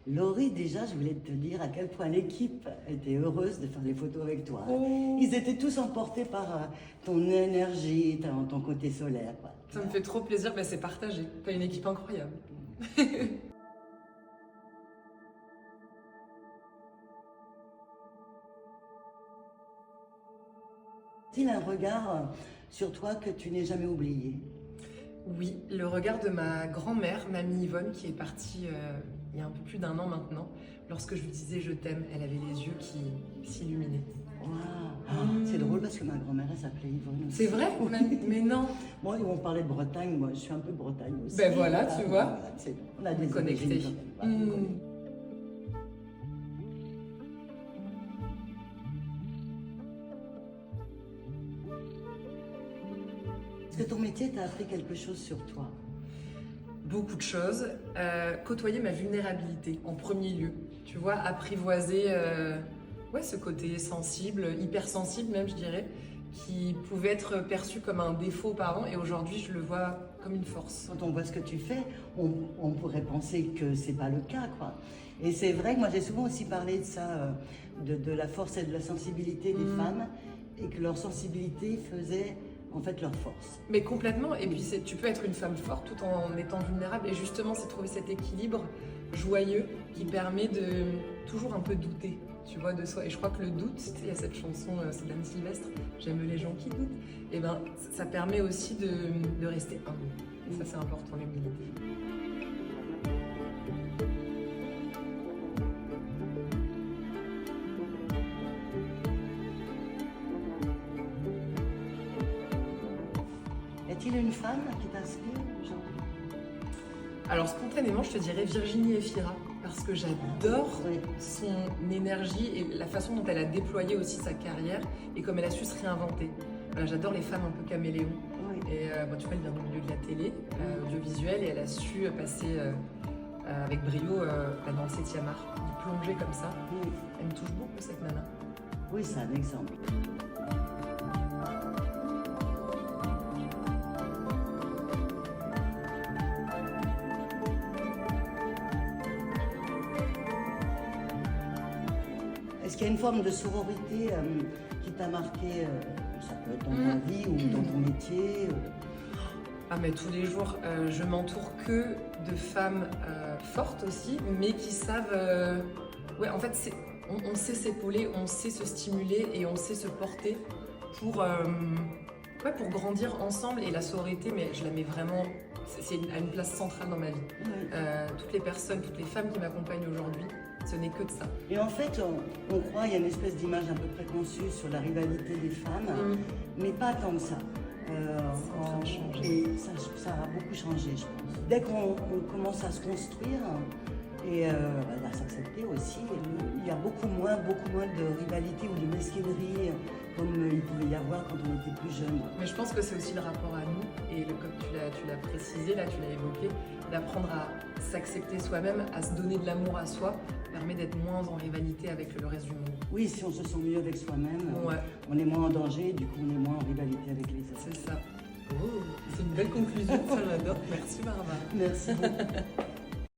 Laurie, déjà, je voulais te dire à quel point l'équipe était heureuse de faire les photos avec toi. Oh, Ils étaient tous emportés par ton énergie, ton côté solaire, quoi. ça me fait trop plaisir, bah, c'est partagé. T'as une équipe incroyable. Est-il un regard sur toi que tu n'aies jamais oublié? Oui, le regard de ma grand-mère, mamie Yvonne, qui est partie il y a un peu plus d'un an maintenant. Lorsque je lui disais je t'aime, elle avait les yeux qui s'illuminaient. Waouh. C'est drôle parce que ma grand-mère, elle s'appelait Yvonne aussi. C'est vrai? Mais non. Moi, on parlait de Bretagne, moi je suis un peu Bretagne aussi. Ben voilà, tu vois. On a des Connectés. origines quand même. Voilà, Est-ce que ton métier t'a appris quelque chose sur toi? Beaucoup de choses. Côtoyer ma vulnérabilité en premier lieu. Tu vois, apprivoiser ouais, ce côté sensible, hypersensible même, je dirais, qui pouvait être perçu comme un défaut auparavant et aujourd'hui, je le vois comme une force. Quand on voit ce que tu fais, on pourrait penser que c'est pas le cas, quoi. Et c'est vrai que moi j'ai souvent aussi parlé de ça, de la force et de la sensibilité des femmes, et que leur sensibilité faisait en fait leur force. Mais complètement, et puis tu peux être une femme forte tout en étant vulnérable, et justement c'est trouver cet équilibre joyeux qui permet de toujours un peu douter, tu vois, de soi. Et je crois que le doute, tu sais, il y a cette chanson, c'est d'Anne Sylvestre, j'aime les gens qui doutent, et ben ça permet aussi de rester humble, et ça c'est important, l'humilité. Est-il une femme qui t'inspire aujourd'hui? Alors spontanément, je te dirais Virginie Efira, parce que j'adore Oui. son énergie et la façon dont elle a déployé aussi sa carrière et comme elle a su se réinventer. Voilà, j'adore les femmes un peu caméléons. Oui. Et bon, tu vois, elle vient du milieu de la télé, audiovisuel, et elle a su passer avec brio dans le 7e art, de plonger comme ça. Oui. Elle me touche beaucoup, cette nana. Oui, c'est un exemple. Est-ce qu'il y a une forme de sororité qui t'a marqué, ça peut être dans ta vie ou dans ton métier Ah mais tous les jours, je m'entoure que de femmes fortes aussi, mais qui savent... ouais, en fait, on sait s'épauler, on sait se stimuler et on sait se porter pour, ouais, pour grandir ensemble. Et la sororité, mais je la mets vraiment... C'est à une place centrale dans ma vie. Oui. Toutes les personnes, toutes les femmes qui m'accompagnent aujourd'hui, ce n'est que de ça. Et en fait, on croit, il y a une espèce d'image un peu préconçue sur la rivalité des femmes, mais pas tant que ça. en train de changer. Et ça a beaucoup changé, je pense. Dès qu'on commence à se construire et à s'accepter aussi, il y a beaucoup moins de rivalité ou de mesquinerie comme il pouvait y avoir quand on était plus jeune. Mais je pense que c'est aussi le rapport à nous, et comme tu l'as précisé, là tu l'as évoqué, d'apprendre à s'accepter soi-même, à se donner de l'amour à soi, permet d'être moins en rivalité avec le reste du monde. Oui, si on se sent mieux avec soi-même, Ouais. on est moins en danger, du coup on est moins en rivalité avec les autres. C'est ça. Oh, c'est une belle conclusion, ça j'adore. Merci Barbara. Merci beaucoup.